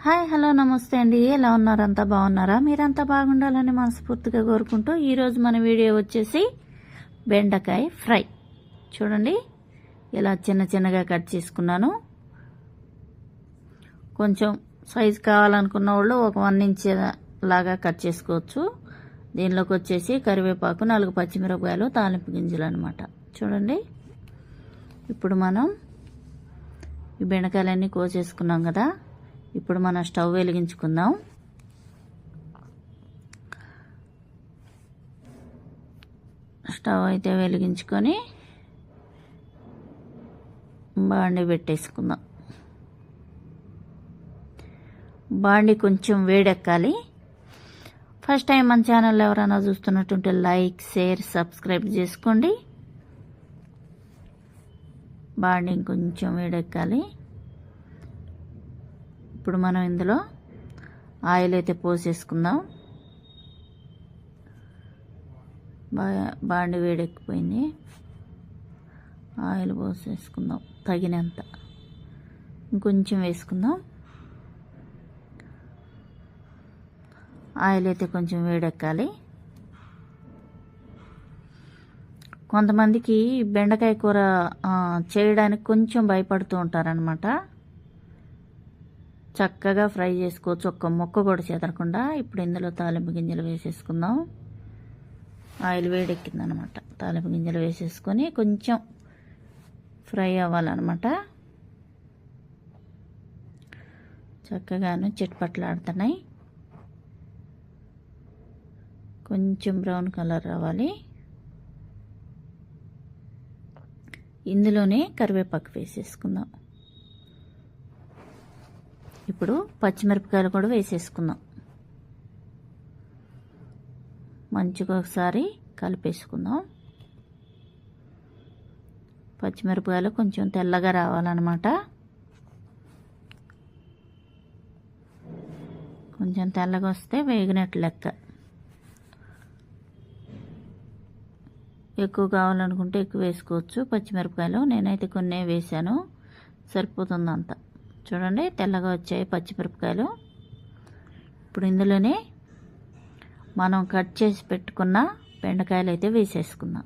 Hi hello నమస్తే అండి. ఎలా ఉన్నారు? అంతా బాగున్నారా? మీరంతా బాగుండాలని మనస్ఫూర్తిగా కోరుకుంటూ ఈరోజు మన వీడియో వచ్చేసి బెండకాయ ఫ్రై. చూడండి ఇలా చిన్న చిన్నగా కట్ చేసుకున్నాను. కొంచెం సైజు కావాలనుకున్న వాళ్ళు ఒక 1 ఇంచ్ లాగా కట్ చేసుకోవచ్చు. దీనిలోకి వచ్చేసి కరివేపాకు, 4 పచ్చిమిరపకాయలు, తాలింపు గింజలు అనమాట. చూడండి ఇప్పుడు మనం ఈ బెండకాయలన్నీ కోసేసుకున్నాం కదా. ఇప్పుడు మనం స్టవ్ వెలిగించుకుందాం. స్టవ్ అయితే వెలిగించుకొని బాండి పెట్టేసుకుందాం. బాండి కొంచెం వేడెక్కాలి. ఫస్ట్ టైం మన ఛానల్ ఎవరైనా చూస్తున్నట్టుంటే లైక్, షేర్, సబ్స్క్రైబ్ చేసుకోండి. బాండి కొంచెం వేడెక్కాలి. ఇప్పుడు మనం ఇందులో ఆయిల్ అయితే పోసేసుకుందాం. బాండి వేడెక్కిపోయింది. ఆయిల్ పోసేసుకుందాం తగినంత. ఇంకొంచెం వేసుకుందాం. ఆయిల్ అయితే కొంచెం వేడెక్కాలి. కొంతమందికి బెండకాయ కూర చేయడానికి కొంచెం భయపడుతూ ఉంటారనమాట. చక్కగా ఫ్రై చేసుకోవచ్చు, ఒక్క ముక్క కూడా చెదరకుండా. ఇప్పుడు ఇందులో తాలింపు గింజలు వేసేసుకుందాం. ఆయిల్ వేడెక్కిందనమాట. తాలింపు గింజలు వేసేసుకొని కొంచెం ఫ్రై అవ్వాలన్నమాట. చక్కగాను చిట్పట్లాడుతున్నాయి. కొంచెం బ్రౌన్ కలర్ రావాలి. ఇందులోనే కరివేపాకు వేసేసుకుందాం. ఇప్పుడు పచ్చిమిరపకాయలు కూడా వేసేసుకుందాం. మంచిగా ఒకసారి కలిపేసుకుందాం. పచ్చిమిరపకాయలు కొంచెం తెల్లగా రావాలన్నమాట. కొంచెం తెల్లగా వస్తే వేగినట్లు లెక్క. ఎక్కువ కావాలనుకుంటే ఎక్కువ వేసుకోవచ్చు పచ్చిమిరపకాయలు. నేనైతే కొన్ని వేసాను, సరిపోతుంది అంత. చూడండి తెల్లగా వచ్చాయి పచ్చిమిరపకాయలు. ఇప్పుడు ఇందులోనే మనం కట్ చేసి పెట్టుకున్న బెండకాయలు అయితే వేసేసుకుందాం.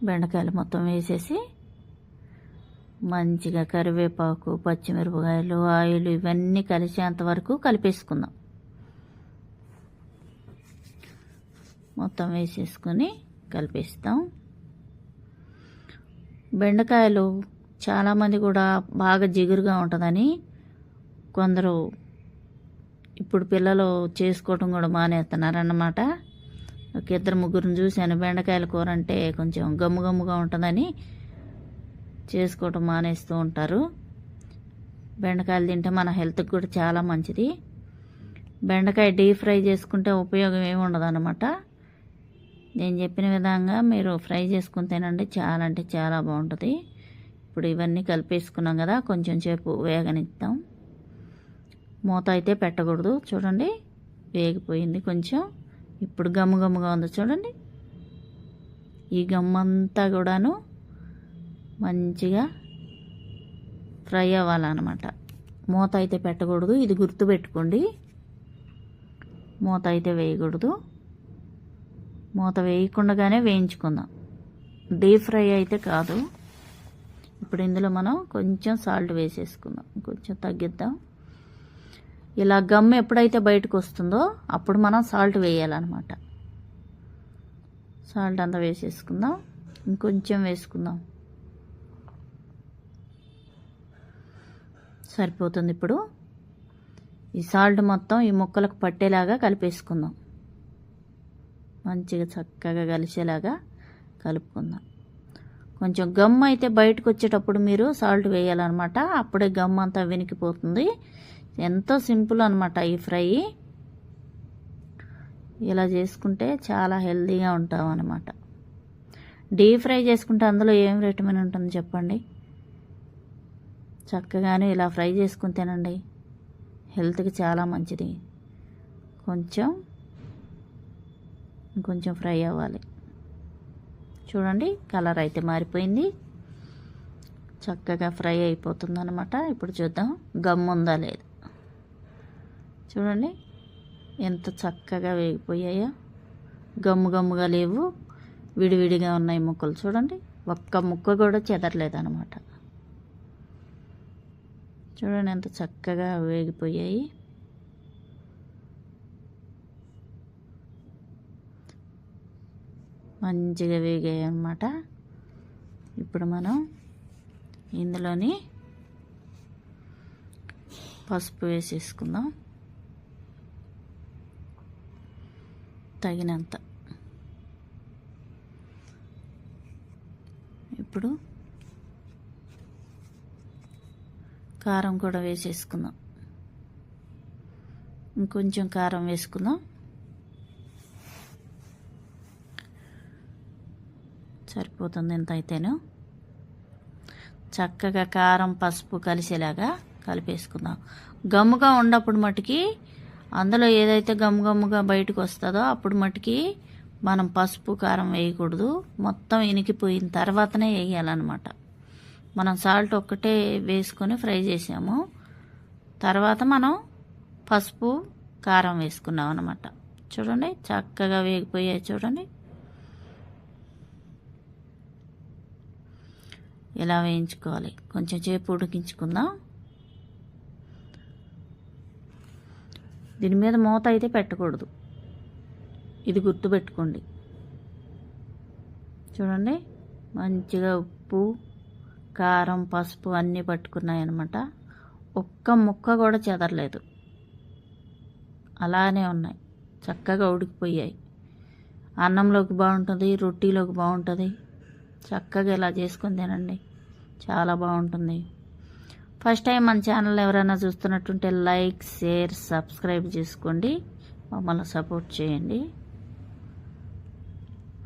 బెండకాయలు మొత్తం వేసేసి మంచిగా కరివేపాకు, పచ్చిమిరపకాయలు, ఆయిల్ ఇవన్నీ కలిసేంత వరకు కలిపేసుకుందాం. మొత్తం వేసేసుకొని కలిపేస్తాం. బెండకాయలు చాలామంది కూడా బాగా జిగురుగా ఉంటుందని కొందరు ఇప్పుడు పిల్లలు చేసుకోవటం కూడా మానేస్తున్నారన్నమాట. ఒక 2-3 చూశాను. బెండకాయల కూర అంటే కొంచెం గమ్ముగా ఉంటుందని చేసుకోవటం మానేస్తూ ఉంటారు. బెండకాయలు తింటే మన హెల్త్కి కూడా చాలా మంచిది. బెండకాయ డీప్ ఫ్రై చేసుకుంటే ఉపయోగం ఏమి ఉండదు అన్నమాట. నేను చెప్పిన విధంగా మీరు ఫ్రై చేసుకుని తినండి, చాలా అంటే చాలా బాగుంటుంది. ఇప్పుడు ఇవన్నీ కలిపేసుకున్నాం కదా, కొంచెం సేపు వేగనిద్దాం. మూత అయితే పెట్టకూడదు. చూడండి వేగిపోయింది కొంచెం. ఇప్పుడు గమ్ముగా ఉంది చూడండి. ఈ గమ్మంతా కూడాను మంచిగా ఫ్రై అవ్వాలన్నమాట. మూత అయితే పెట్టకూడదు, ఇది గుర్తుపెట్టుకోండి. మూత అయితే వేయకూడదు. మూత వేయకుండానే వేయించుకుందాం. డీప్ ఫ్రై అయితే కాదు. ఇప్పుడు ఇందులో మనం కొంచెం సాల్ట్ వేసేసుకుందాం. కొంచెం తగ్గిద్దాం. ఇలా గమ్ ఎప్పుడైతే బయటకు వస్తుందో అప్పుడు మనం సాల్ట్ వేయాలన్నమాట. సాల్ట్ అంతా వేసేసుకుందాం. ఇంకొంచెం వేసుకుందాం, సరిపోతుంది. ఇప్పుడు ఈ సాల్ట్ మొత్తం ఈ ముక్కలకు పట్టేలాగా కలిపేసుకుందాం. మంచిగా చక్కగా కలిసేలాగా కలుపుకుందాం. కొంచెం గమ్ అయితే బయటకు వచ్చేటప్పుడు మీరు సాల్ట్ వేయాలన్నమాట. అప్పుడే గమ్ అంతా వెనికిపోతుంది. ఎంతో సింపుల్ అనమాట ఈ ఫ్రై. ఇలా చేసుకుంటే చాలా హెల్తీగా ఉంటాం అన్నమాట. డీప్ ఫ్రై చేసుకుంటే అందులో ఏం విటమిన్ ఉంటుంది చెప్పండి. చక్కగానే ఇలా ఫ్రై చేసుకుని తినండి, హెల్త్కి చాలా మంచిది. కొంచెం ఫ్రై అవ్వాలి. చూడండి కలర్ అయితే మారిపోయింది. చక్కగా ఫ్రై అయిపోతుంది అనమాట. ఇప్పుడు చూద్దాం గమ్ము ఉందా లేదు. చూడండి ఎంత చక్కగా వేగిపోయాయో. గమ్ముగా లేవు, విడివిడిగా ఉన్నాయి ముక్కలు. చూడండి ఒక్క ముక్క కూడా చెదరలేదన్నమాట. చూడండి ఎంత చక్కగా వేగిపోయాయి. మంచిగా వేగాయి అన్నమాట. ఇప్పుడు మనం ఇందులోని పసుపు వేసేసుకుందాం తగినంత. ఇప్పుడు కారం కూడా వేసేసుకుందాం. ఇంకొంచెం కారం వేసుకుందాం. సరిపోతుంది ఎంత అయితేను. చక్కగా కారం పసుపు కలిసేలాగా కలిపేసుకుందాం. గమ్ముగా ఉన్నప్పుడు మటుకి అందులో ఏదైతే గమ్ముగా బయటకు వస్తుందో అప్పుడు మటుకి మనం పసుపు కారం వేయకూడదు. మొత్తం ఇనికిపోయిన తర్వాతనే వేయాలన్నమాట. మనం సాల్ట్ ఒక్కటే వేసుకొని ఫ్రై చేసాము, తర్వాత మనం పసుపు కారం వేసుకున్నాం అన్నమాట. చూడండి చక్కగా వేగిపోయాయి. చూడండి ఇలా వేయించుకోవాలి. కొంచెం సేపు ఉడికించుకుందాం. దీని మీద మూత అయితే పెట్టకూడదు, ఇది గుర్తుపెట్టుకోండి. చూడండి మంచిగా ఉప్పు కారం పసుపు అన్నీ పట్టుకున్నాయి అన్నమాట. ఒక్క ముక్క కూడా చెదరలేదు, అలానే ఉన్నాయి. చక్కగా ఉడికిపోయాయి. అన్నంలోకి బాగుంటుంది, రొట్టెలోకి బాగుంటుంది. చక్కగా ఇలా చేసుకొని తినండి, చాలా బాగుంటుంది. ఫస్ట్ టైం మన ఛానల్ ఎవరైనా చూస్తున్నట్టుంటే లైక్ షేర్ సబ్స్క్రైబ్ చేసుకోండి, మమ్మల్ని సపోర్ట్ చేయండి.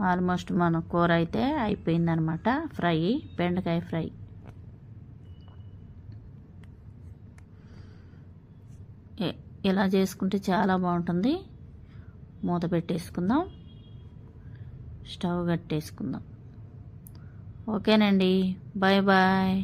ఆల్మోస్ట్ మన కూర అయితే అయిపోయిందనమాట. ఫ్రై, బెండకాయ ఫ్రై. ఇలా చేసుకుంటే చాలా బాగుంటుంది. మూత పెట్టేసుకుందాం, స్టవ్ కట్టేసుకుందాం. ఓకేనండి, బాయ్ బాయ్.